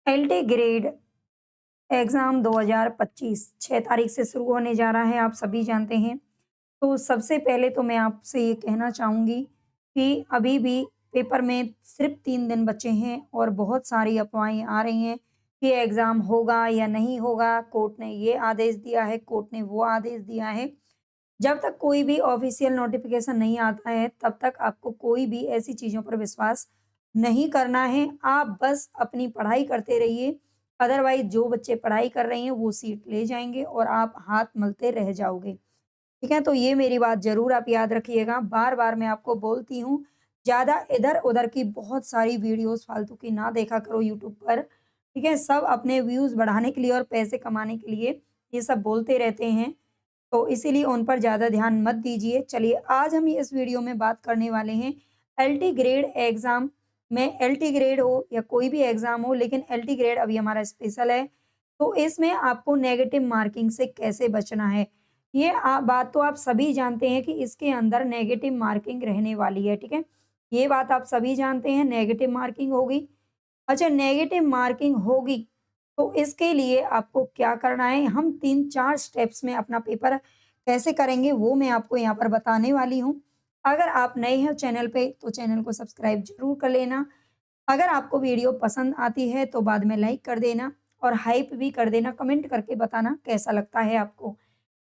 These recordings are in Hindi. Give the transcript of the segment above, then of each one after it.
एलटी ग्रेड एग्ज़ाम 2025 6 तारीख से शुरू होने जा रहा है, आप सभी जानते हैं। तो सबसे पहले तो मैं आपसे ये कहना चाहूँगी कि अभी भी पेपर में सिर्फ़ 3 दिन बचे हैं और बहुत सारी अफ़वाहें आ रही हैं कि एग्ज़ाम होगा या नहीं होगा, कोर्ट ने ये आदेश दिया है, कोर्ट ने वो आदेश दिया है। जब तक कोई भी ऑफ़िशियल नोटिफ़िकेशन नहीं आता है, तब तक आपको कोई भी ऐसी चीज़ों पर विश्वास नहीं करना है। आप बस अपनी पढ़ाई करते रहिए, अदरवाइज़ जो बच्चे पढ़ाई कर रहे हैं, वो सीट ले जाएँगे और आप हाथ मलते रह जाओगे। ठीक है? तो ये मेरी बात ज़रूर आप याद रखिएगा। बार-बार मैं आपको बोलती हूँ, ज़्यादा इधर-उधर की बहुत सारी वीडियोज़ फालतू की ना देखा करो यूट्यूब पर। ठीक है? सब अपने व्यूज़ बढ़ाने के लिए और पैसे कमाने के लिए ये सब बोलते रहते हैं। तो इसीलिए उन पर ज़्यादा ध्यान मत दीजिए। चलिए आज हम इस वीडियो में बात करने वाले हैं एलटी ग्रेड एग्ज़ाम में एलटी ग्रेड हो या कोई भी एग्ज़ाम हो लेकिन एलटी ग्रेड अभी हमारा स्पेशल है। तो इसमें आपको नेगेटिव मार्किंग से कैसे बचना है? ये बात तो आप सभी जानते हैं कि इसके अंदर नेगेटिव मार्किंग रहने वाली है, ठीक है? ये बात आप सभी जानते हैं नेगेटिव मार्किंग होगी। अच्छा नेगेटिव मार्किंग होगी, तो इसके लिए आपको क्या करना है, हम 3-4 स्टेप्स में अपना पेपर कैसे करेंगे वो मैं आपको यहाँ पर बताने वाली हूँ। अगर आप नए हैं चैनल पे तो चैनल को सब्सक्राइब ज़रूर कर लेना। अगर आपको वीडियो पसंद आती है तो बाद में लाइक कर देना और हाइप भी कर देना, कमेंट करके बताना कैसा लगता है आपको।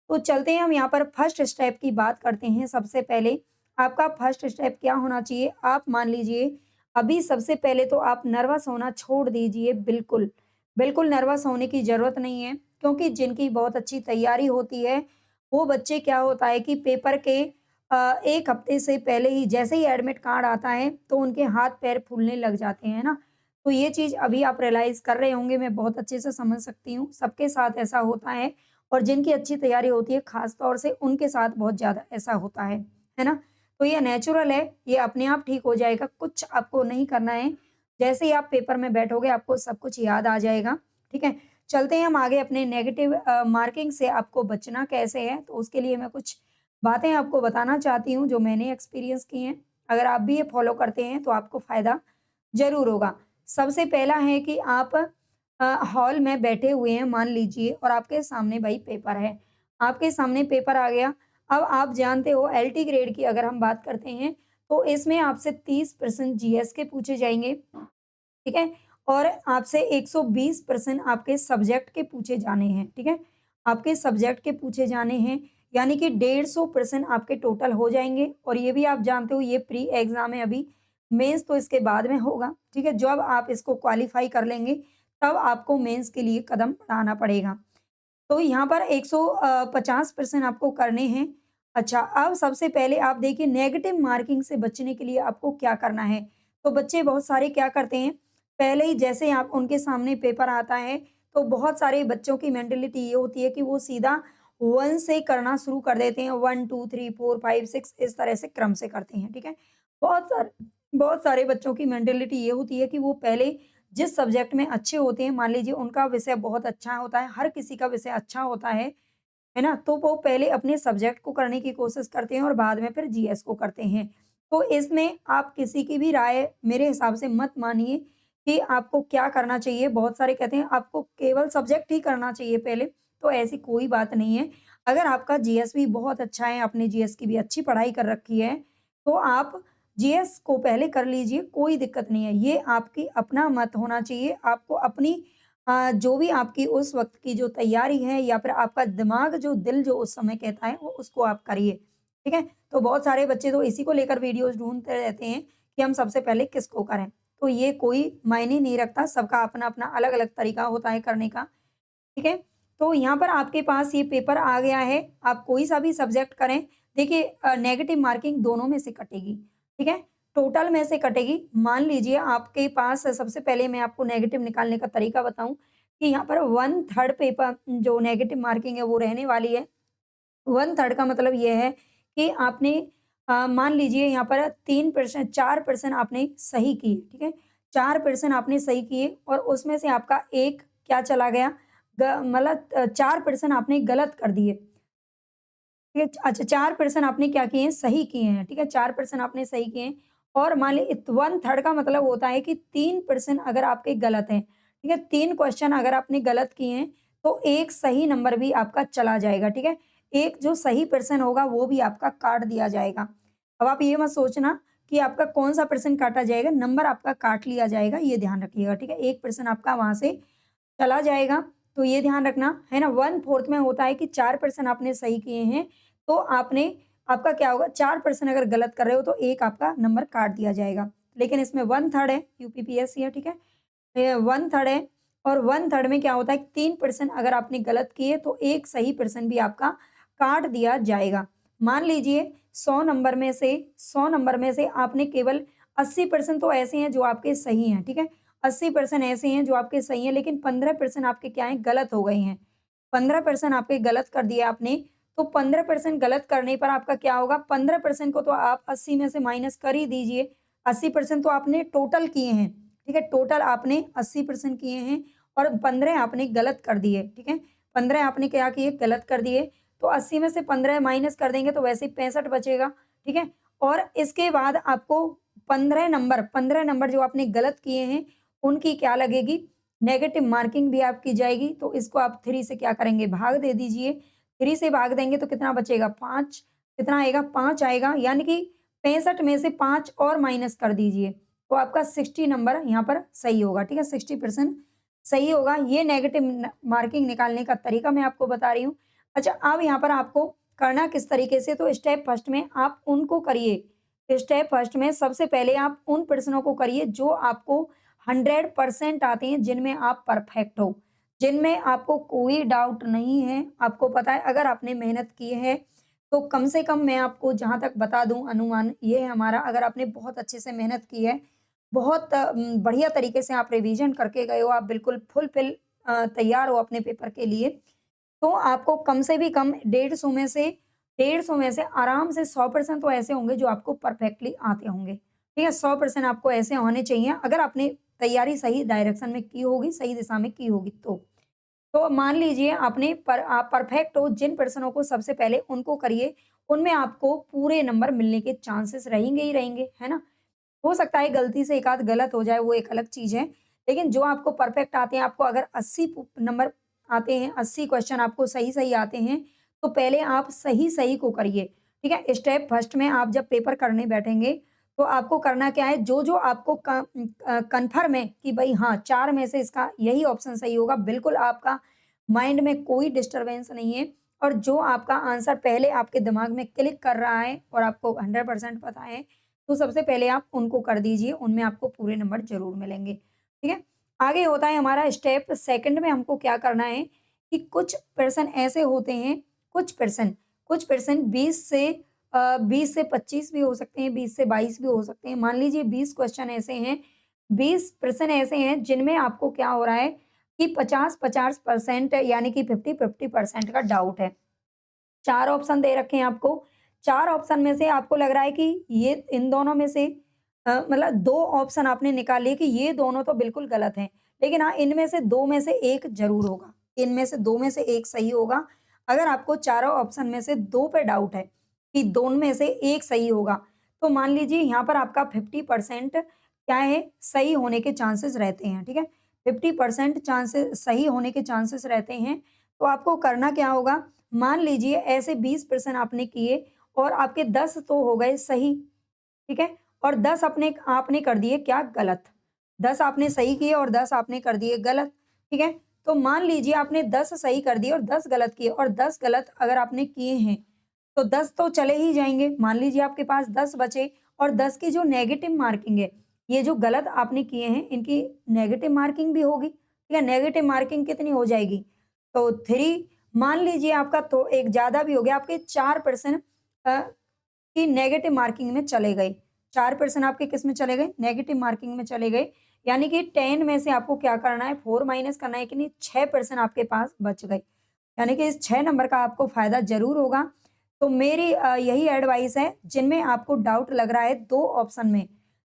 तो चलते हैं हम यहाँ पर फर्स्ट स्टेप की बात करते हैं। सबसे पहले आपका फर्स्ट स्टेप क्या होना चाहिए? आप मान लीजिए अभी सबसे पहले तो आप नर्वस होना छोड़ दीजिए बिल्कुल। बिल्कुल नर्वस होने की ज़रूरत नहीं है क्योंकि जिनकी बहुत अच्छी तैयारी होती है, वो बच्चे क्या होता है कि पेपर के 1 हफ्ते से पहले ही जैसे ही एडमिट कार्ड आता है, तो उनके हाथ-पैर फूलने लग जाते हैं ना। तो ये चीज़ अभी आप रियलाइज़ कर रहे होंगे, मैं बहुत अच्छे से समझ सकती हूँ। सबके साथ ऐसा होता है और जिनकी अच्छी तैयारी होती है ख़ास तौर से उनके साथ बहुत ज़्यादा ऐसा होता है ना? तो ये नेचुरल है, ये अपने आप ठीक हो जाएगा, कुछ आपको नहीं करना है। जैसे ही आप पेपर में बैठोगे आपको सब कुछ याद आ जाएगा, ठीक है? चलते हैं हम आगे अपने नेगेटिव मार्किंग से आपको बचना कैसे है, तो उसके लिए मैं कुछ बातें आपको बताना चाहती हूँ जो मैंने एक्सपीरियंस की हैं। अगर आप भी ये फ़ॉलो करते हैं तो आपको फ़ायदा ज़रूर होगा। सबसे पहला है कि आप हॉल में बैठे हुए हैं मान लीजिए और आपके सामने भाई पेपर है। आपके सामने पेपर आ गया, अब आप जानते हो एलटी ग्रेड की अगर हम बात करते हैं, तो इसमें आपसे 30% जीएस के पूछे जाएँगे, ठीक है? और आपसे 120% आपके सब्जेक्ट के पूछे जाने हैं, ठीक है? आपके सब्जेक्ट के पूछे जाने हैं, यानी कि 150% आपके टोटल हो जाएँगे और ये भी आप जानते हो ये प्री एग्ज़ाम है अभी, मेंस तो इसके बाद में होगा, ठीक है? जब आप इसको क्वालीफाई कर लेंगे, तब आपको मेंस के लिए कदम बढ़ाना पड़ेगा। तो यहाँ पर 50% आपको करने हैं। अच्छा, अब सबसे पहले आप देखिए नेगेटिव मार्किंग से बचने के लिए आपको क्या करना है? तो बच्चे बहुत सारे क्या करते हैं, पहले ही जैसे ही आप उनके सामने पेपर आता है, तो बहुत सारे बच्चों की मेंटालिटी ये होती है कि वो सीधा 1 से करना शुरू कर देते हैं। 1, 2, 3, 4, 5, 6 इस तरह से क्रम से करते हैं, ठीक है? बहुत सारे बच्चों की मेंटालिटी ये होती है कि वो पहले जिस सब्जेक्ट में अच्छे होते हैं, मान लीजिए उनका विषय बहुत अच्छा होता है, हर किसी का विषय अच्छा होता है ना? तो वो पहले अपने सब्जेक्ट को करने की कोशिश करते हैं और बाद में फिर जीएस को करते हैं। तो इसमें आप किसी की भी राय मेरे हिसाब से मत मानिए कि आपको क्या करना चाहिए। बहुत सारे कहते हैं आपको केवल सब्जेक्ट ही करना चाहिए पहले, तो ऐसी कोई बात नहीं है। अगर आपका जीएस भी बहुत अच्छा है, आपने जीएस की भी अच्छी पढ़ाई कर रखी है, तो आप जीएस को पहले कर लीजिए, कोई दिक्कत नहीं है। ये आपकी अपना मत होना चाहिए। आपको अपनी जो भी आपकी उस वक़्त की जो तैयारी है या फिर आपका दिमाग जो दिल जो उस समय कहता है, वो उसको आप करिए, ठीक है? तो बहुत सारे बच्चे तो इसी को लेकर वीडियोज़ ढूँढते रहते हैं कि हम सबसे पहले किसको करें। तो ये कोई मायने नहीं रखता, सबका अपना-अपना अलग-अलग तरीका होता है करने का, ठीक है? तो यहाँ पर आपके पास ये पेपर आ गया है, आप कोई-सा भी सब्जेक्ट करें, देखिए नेगेटिव मार्किंग दोनों में से कटेगी, ठीक है? टोटल में से कटेगी। मान लीजिए आपके पास सबसे पहले मैं आपको नेगेटिव निकालने का तरीका बताऊँ कि यहाँ पर 1/3 पेपर जो नेगेटिव मार्किंग है वो रहने वाली है। 1/3 का मतलब ये है कि आपने मान लीजिए यहाँ पर 3% 4% आपने सही किए, ठीक है? 4% आपने सही किए और उसमें से आपका 1 क्या चला गया मतलब 4% आपने गलत कर दिए, ठीक है? अच्छा 4% आपने क्या किए हैं, सही किए हैं, ठीक है? 4% आपने सही किए हैं और मान लीजिए 1/3 का मतलब होता है कि 3% अगर आपके गलत हैं, ठीक है? 3 क्वेश्चन अगर आपने गलत किए हैं, तो 1 सही नंबर भी आपका चला जाएगा, ठीक है? एक जो सही पर्सन होगा वो भी आपका काट दिया जाएगा। अब आप ये मत सोचना कि आपका कौन-सा पर्सन काटा जाएगा, नंबर आपका काट लिया जाएगा, ये ध्यान रखिएगा, ठीक है? 1 पर्सन आपका वहाँ से चला जाएगा, तो ये ध्यान रखना, है ना? 1/4 में होता है कि 4% आपने सही किए हैं, तो आपका क्या होगा 4% अगर गलत कर रहे हो तो 1 आपका नंबर काट दिया जाएगा। लेकिन इसमें 1/3 है, यूपीपीएससी है, ठीक है? 1/3 है और 1/3 में क्या होता है 3% अगर आपने गलत किए तो 1 सही पर्सन भी आपका काट दिया जाएगा। मान लीजिए 100 नंबर में से आपने केवल 80% तो ऐसे हैं जो आपके सही हैं, ठीक है? 80% ऐसे हैं जो आपके सही हैं, लेकिन 15% आपके क्या हैं, गलत हो गए हैं। 15% आपके गलत कर दिए आपने, तो 15% गलत करने पर आपका क्या होगा, 15% को तो आप 80 में से माइनस कर ही दीजिए। 80% तो आपने टोटल किए हैं, ठीक है? टोटल आपने 80% किए हैं और 15 आपने गलत कर दिए, ठीक है? 15 आपने क्या किए, गलत कर दिए, तो 80 में से 15 माइनस कर देंगे तो वैसे ही 65 बचेगा, ठीक है? और इसके बाद आपको 15 नंबर जो आपने गलत किए हैं, उनकी क्या लगेगी, नेगेटिव मार्किंग भी आपकी जाएगी, तो इसको आप 3 से क्या करेंगे, भाग दे दीजिए। 3 से भाग देंगे तो कितना बचेगा, 5 कितना आएगा, 5 आएगा, यानी कि 65 में से 5 और माइनस कर दीजिए, तो आपका 60 नंबर यहाँ पर सही होगा, ठीक है? 60% सही होगा। ये नेगेटिव मार्किंग निकालने का तरीका मैं आपको बता रही हूँ। अच्छा, अब यहाँ पर आपको करना किस तरीके से, तो स्टेप फर्स्ट में आप उनको करिए। स्टेप फर्स्ट में सबसे पहले आप उन प्रश्नों को करिए जो आपको 100% आते हैं, जिनमें आप परफेक्ट हो, जिनमें आपको कोई डाउट नहीं है। आपको पता है अगर आपने मेहनत की है, तो कम से कम मैं आपको जहाँ तक बता दूँ अनुमान ये है हमारा, अगर आपने बहुत अच्छे से मेहनत की है, बहुत बढ़िया तरीके से आप रिवीजन करके गए हो, आप बिल्कुल फुल-फिल तैयार हो अपने पेपर के लिए, तो आपको कम से भी कम 150 में से आराम से 100% तो ऐसे होंगे जो आपको परफेक्टली आते होंगे, ठीक है? 100% आपको ऐसे होने चाहिए अगर आपने तैयारी सही डायरेक्शन में की होगी, सही दिशा में की होगी तो। तो मान लीजिए आप परफेक्ट हो, जिन पर्सनों को सबसे पहले उनको करिए, उनमें आपको पूरे नंबर मिलने के चांसेस रहेंगे ही रहेंगे, है ना? हो सकता है गलती से एक आध गलत हो जाए, वो एक अलग चीज़ है। लेकिन जो आपको परफेक्ट आते हैं, आपको अगर 80 नंबर आते हैं, 80 क्वेश्चन आपको सही-सही आते हैं, तो पहले आप सही-सही को करिए, ठीक है? स्टेप फर्स्ट में आप जब पेपर करने बैठेंगे, तो आपको करना क्या है, जो-जो आपको कन्फर्म है कि भई हाँ, 4 में से इसका यही ऑप्शन सही होगा, बिल्कुल आपका माइंड में कोई डिस्टर्बेंस नहीं है और जो आपका आंसर पहले आपके दिमाग में क्लिक कर रहा है और आपको 100% पता है, तो सबसे पहले आप उनको कर दीजिए, उनमें आपको पूरे नंबर ज़रूर मिलेंगे, ठीक है? आगे होता है हमारा स्टेप सेकंड में हमको क्या करना है कि कुछ पर्सन ऐसे होते हैं, कुछ पर्सन 20 से 25 भी हो सकते हैं, 20 से 22 भी हो सकते हैं। मान लीजिए 20 क्वेश्चन ऐसे हैं, 20 पर्सन ऐसे हैं जिनमें आपको क्या हो रहा है कि 50-50% यानी कि 50-50% का डाउट है। 4 ऑप्शन दे रखे हैं आपको, 4 ऑप्शन में से आपको लग रहा है कि ये इन दोनों में से मतलब 2 ऑप्शन आपने निकाल लिए कि ये दोनों तो बिल्कुल गलत हैं। लेकिन हाँ, इनमें से 2 में से 1 ज़रूर होगा, इनमें से 2 में से 1 सही होगा। अगर आपको चारों ऑप्शन में से 2 पे डाउट है कि दोनों में से 1 सही होगा, तो मान लीजिए यहाँ पर आपका 50% क्या है, सही होने के चांसेस रहते हैं, ठीक है? 50% चांसेस सही होने के चांसेस रहते हैं, तो आपको करना क्या होगा, मान लीजिए ऐसे 20% आपने किए और आपके 10 तो हो गए सही, ठीक है? और 10 आपने आपने कर दिए क्या, गलत। 10 आपने सही किए और 10 आपने कर दिए गलत, ठीक है? तो मान लीजिए आपने 10 सही कर दिए और 10 गलत किए और 10 गलत अगर आपने किए हैं, तो 10 तो चले ही जाएँगे। मान लीजिए आपके पास 10 बचे और 10 की जो नेगेटिव मार्किंग है, ये जो गलत आपने किए हैं, इनकी नेगेटिव मार्किंग भी होगी, ठीक है? नेगेटिव मार्किंग कितनी हो जाएगी? तो 3 मान लीजिए आपका तो एक ज़्यादा भी हो गया, आपके 4% अ, की नेगेटिव मार्किंग में चले गए। 4% आपके किस में चले गए? नेगेटिव मार्किंग में चले गए। यानी कि 10 में से आपको क्या करना है, 4 माइनस करना है कि नहीं, 6% आपके पास बच गए। यानी कि इस 6 नंबर का आपको फ़ायदा ज़रूर होगा। तो मेरी यही एडवाइस है, जिनमें आपको डाउट लग रहा है 2 ऑप्शन में,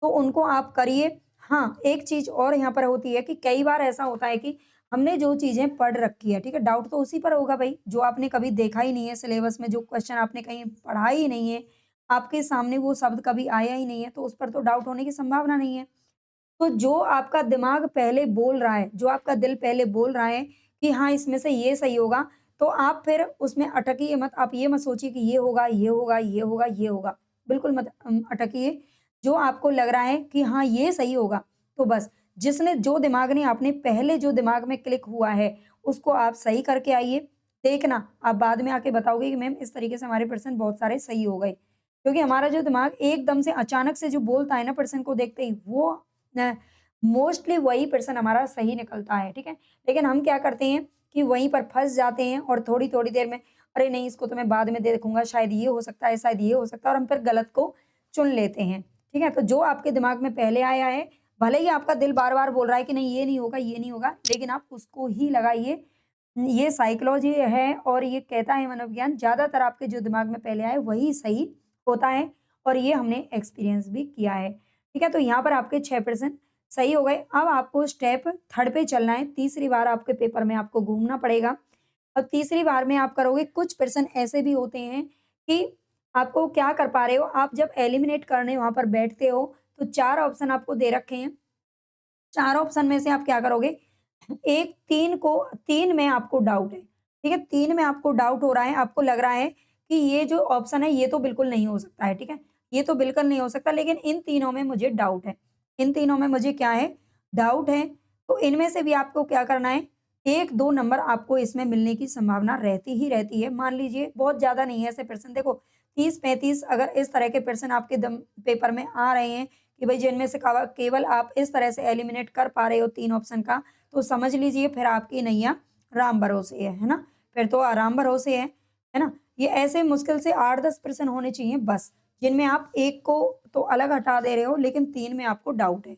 तो उनको आप करिए। हाँ, एक चीज़ और यहाँ पर होती है कि कई बार ऐसा होता है कि हमने जो चीज़ें पढ़ रखी है, ठीक है? डाउट तो उसी पर होगा भई, जो आपने कभी देखा ही नहीं है सिलेबस में, जो क्वेश्चन आपने कहीं पढ़ा ही नहीं है, आपके सामने वो शब्द कभी आया ही नहीं है, तो उस पर तो डाउट होने की संभावना नहीं है। तो जो आपका दिमाग पहले बोल रहा है, जो आपका दिल पहले बोल रहा है कि हाँ, इसमें से ये सही होगा, तो आप फिर उसमें अटकिए मत। आप ये मत सोचिए कि ये होगा, ये होगा, ये होगा, ये होगा। बिल्कुल मत अटकिए। जो आपको लग रहा है कि हाँ, ये सही होगा, तो बस जिसने जो दिमाग ने आपने पहले जो दिमाग में क्लिक हुआ है, उसको आप सही करके आइए। देखना, आप बाद में आके बताओगे कि मैम इस तरीके से हमारे पर्सन बहुत सारे सही हो गए। क्योंकि हमारा जो दिमाग एकदम से अचानक से जो बोलता है ना पर्सन को देखते ही, वो न मोस्टली वही पर्सन हमारा सही निकलता है, ठीक है? लेकिन हम क्या करते हैं कि वहीं पर फँस जाते हैं और थोड़ी-थोड़ी देर में, अरे नहीं इसको तो मैं बाद में देखूँगा, शायद ये हो सकता है, शायद ये हो सकता है और हम फिर गलत को चुन लेते हैं, ठीक है? तो जो आपके दिमाग में पहले आया है, भले ही आपका दिल बार-बार बोल रहा है कि नहीं ये नहीं होगा, ये नहीं होगा, लेकिन आप उसको ही लगाइए। ये साइकोलॉजी है और ये कहता है मनोविज्ञान, ज़्यादातर आपके जो दिमाग में पहले आए वही सही होता है और ये हमने एक्सपीरियंस भी किया है। ठीक है? तो यहाँ पर आपके 6% सही हो गए। अब आपको स्टेप 3rd पे चलना है। तीसरी बार आपके पेपर में आपको घूमना पड़ेगा। अब तीसरी बार में आप करोगे, कुछ पर्सन ऐसे भी होते हैं कि आपको क्या कर पा रहे हो, आप जब एलिमिनेट करने वहाँ पर बैठते हो, तो 4 ऑप्शन आपको दे रखे हैं। 4 ऑप्शन में से आप क्या करोगे, एक 3 में आपको डाउट है, ठीक है? 3 में आपको डाउट हो रहा है, आपको लग रहा है कि ये जो ऑप्शन है ये तो बिल्कुल नहीं हो सकता है, ठीक है? ये तो बिल्कुल नहीं हो सकता, लेकिन इन तीनों में मुझे डाउट है। इन तीनों में मुझे क्या है, डाउट है। तो इनमें से भी आपको क्या करना है, 1-2 नंबर आपको इसमें मिलने की संभावना रहती ही रहती है। मान लीजिए बहुत ज़्यादा नहीं है ऐसे पर्सन, देखो 30-35 अगर इस तरह के पर्सन आपके दम पेपर में आ रहे हैं कि भई जिनमें से कव केवल आप इस तरह से एलिमिनेट कर पा रहे हो 3 ऑप्शन का, तो समझ लीजिए फिर आपकी नैया राम भरोसे है ना? फिर तो राम भरोसे है ना? ये ऐसे मुश्किल से 8-10 पर्सन होने चाहिए बस, जिनमें आप 1 को तो अलग हटा दे रहे हो, लेकिन 3 में आपको डाउट है।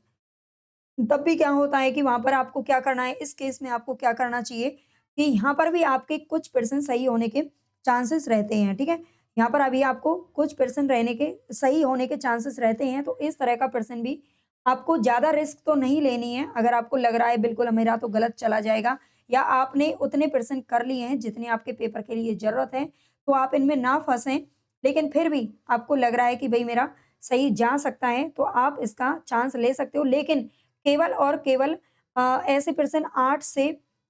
तब भी क्या होता है कि वहाँ पर आपको क्या करना है, इस केस में आपको क्या करना चाहिए कि यहाँ पर भी आपके कुछ पर्सन सही होने के चांसेस रहते हैं, ठीक है? यहाँ पर अभी आपको कुछ पर्सन रहने के सही होने के चांसेस रहते हैं, तो इस तरह का पर्सन भी आपको ज़्यादा रिस्क तो नहीं लेनी है। अगर आपको लग रहा है बिल्कुल मेरा तो गलत चला जाएगा या आपने उतने पर्सन कर लिए हैं जितने आपके पेपर के लिए ज़रूरत है, तो आप इनमें ना फँसें। लेकिन फिर भी आपको लग रहा है कि भई मेरा सही जा सकता है, तो आप इसका चांस ले सकते हो। लेकिन केवल और केवल ऐसे पर्सन 8 से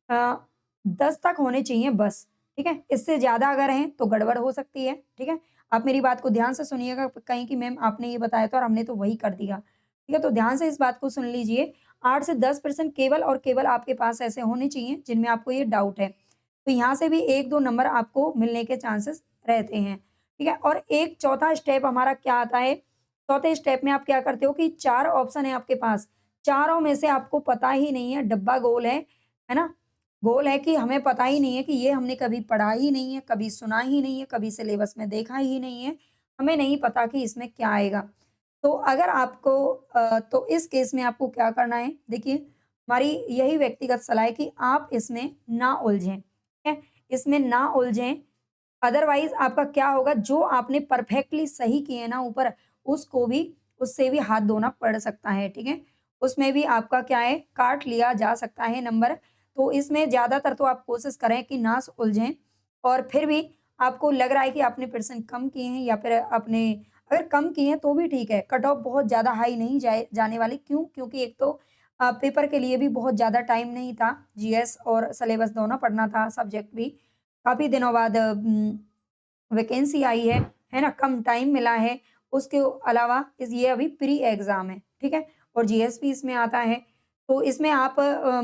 अ, 10 तक होने चाहिए बस, ठीक है? इससे ज़्यादा अगर हैं तो गड़बड़ हो सकती है, ठीक है? आप मेरी बात को ध्यान से सुनिएगा, कहीं कि मैम आपने ये बताया था और हमने तो वही कर दिया, ठीक है? तो ध्यान से इस बात को सुन लीजिए, 8 से 10% केवल और केवल आपके पास ऐसे होने चाहिए जिनमें आपको ये डाउट है। तो यहाँ से भी 1-2 नंबर आपको मिलने के चांसेस रहते हैं, ठीक है? और एक चौथा स्टेप हमारा क्या आता है, चौथे स्टेप में आप क्या करते हो कि 4 ऑप्शन है आपके पास, चारों में से आपको पता ही नहीं है, डब्बा गोल है ना? गोल है कि हमें पता ही नहीं है कि ये हमने कभी पढ़ा ही नहीं है, कभी सुना ही नहीं है, कभी सिलेबस में देखा ही नहीं है, हमें नहीं पता कि इसमें क्या आएगा। तो अगर आपको तो इस केस में आपको क्या करना है, देखिए हमारी यही व्यक्तिगत सलाह है कि आप इसमें ना उलझें, ठीक है? इसमें ना उलझें, अदरवाइज़ आपका क्या होगा, जो आपने परफेक्टली सही किए ना ऊपर, उसको भी उससे भी हाथ धोना पड़ सकता है, ठीक है? उसमें भी आपका क्या है, काट लिया जा सकता है नंबर। तो इसमें ज़्यादातर तो आप कोशिश करें कि ना उलझें और फिर भी आपको लग रहा है कि आपने परसेंट कम किए हैं या फिर आपने अगर कम किए हैं तो भी ठीक है, कट ऑफ बहुत ज़्यादा हाई नहीं जाने वाली। क्यों? क्योंकि एक तो पेपर के लिए भी बहुत ज़्यादा टाइम नहीं था, जीएस और सिलेबस दोनों पढ़ना था, सब्जेक्ट भी। काफ़ी दिनों बाद वैकेंसी आई है ना? कम टाइम मिला है। उसके अलावा इस ये अभी प्री एग्ज़ाम है, ठीक है? और जीएस भी इसमें आता है, तो इसमें आप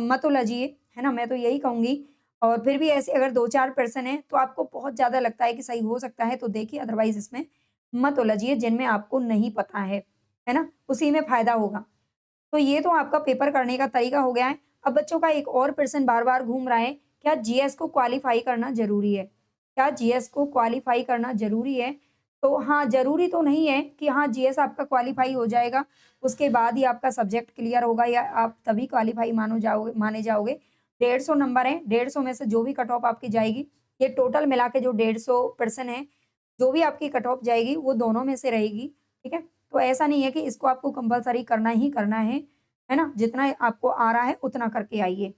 मत उलझिए, है ना? मैं तो यही कहूँगी और फिर भी ऐसे अगर 2-4 पर्सन हैं, तो आपको बहुत ज़्यादा लगता है कि सही हो सकता है, तो देखिए अदरवाइज़ इसमें मत उलझिए जिनमें आपको नहीं पता है ना? उसी में फ़ायदा होगा। तो ये तो आपका पेपर करने का तरीका हो गया है। अब बच्चों का एक और प्रश्न बार-बार घूम रहा है, क्या जीएस को क्वालीफाई करना ज़रूरी है? क्या जीएस को क्वालीफाई करना ज़रूरी है? तो हाँ, ज़रूरी तो नहीं है कि हाँ, जीएस आपका क्वालीफाई हो जाएगा, उसके बाद ही आपका सब्जेक्ट क्लियर होगा या आप तभी क्वालीफाई माने जाओगे। 150 नंबर हैं, 150 में से जो भी कट ऑफ आपकी जाएगी, ये टोटल मिला के जो 150 पर्सन है, जो भी आपकी कट ऑफ जाएगी, वो दोनों में से रहेगी, ठीक है? तो ऐसा नहीं है कि इसको आपको कंपल्सरी करना ही करना है ना? जितना आपको आ रहा है उतना करके आइए।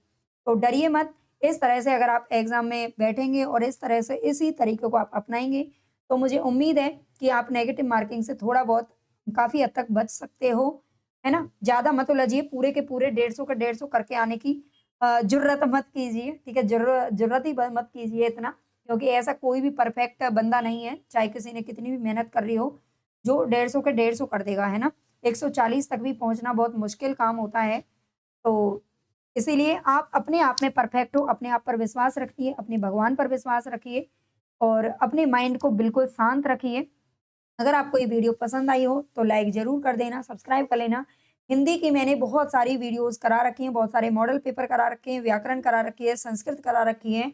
तो डरिए मत, इस तरह से अगर आप एग्ज़ाम में बैठेंगे और इस तरह से इसी तरीके को आप अपनाएँगे, तो मुझे उम्मीद है कि आप नेगेटिव मार्किंग से थोड़ा बहुत काफ़ी हद तक बच सकते हो। है ना? ज़्यादा मत उलझिए, पूरे के पूरे 150 का 150 करके आने की ज़रूरत मत कीजिए, ठीक है? ज़रूरत ही ब मत कीजिए इतना, क्योंकि ऐसा कोई भी परफेक्ट बंदा नहीं है, चाहे किसी ने कितनी भी मेहनत कर रही हो, जो 150 के 150 कर देगा, है ना? 140 तक भी पहुँचना बहुत मुश्किल काम होता है, तो इसीलिए आप अपने आप में परफेक्ट हो, अपने आप पर विश्वास रखिए, अपने भगवान पर विश्वास रखिए और अपने माइंड को बिल्कुल शांत रखिए। अगर आपको ये वीडियो पसंद आई हो तो लाइक ज़रूर कर देना, सब्सक्राइब कर लेना। हिंदी की मैंने बहुत सारी वीडियोज़ करा रखी हैं, बहुत सारे मॉडल पेपर करा रखे हैं, व्याकरण करा रखी है, संस्कृत करा रखी है।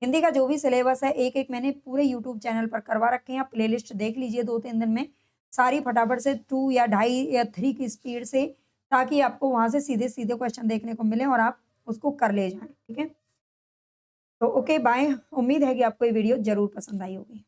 हिंदी का जो भी सिलेबस है एक-एक मैंने पूरे यूट्यूब चैनल पर करवा रखे हैं। आप प्लेलिस्ट देख लीजिए 2-3 दिन में, सारी फटाफट से 2 या ढाई या 3 की स्पीड से, ताकि आपको वहाँ से सीधे-सीधे क्वेश्चन देखने को मिलें और आप उसको कर ले जाएँ, ठीक है? तो ओके बाय। उम्मीद है कि आपको ये वीडियो ज़रूर पसंद आई होगी।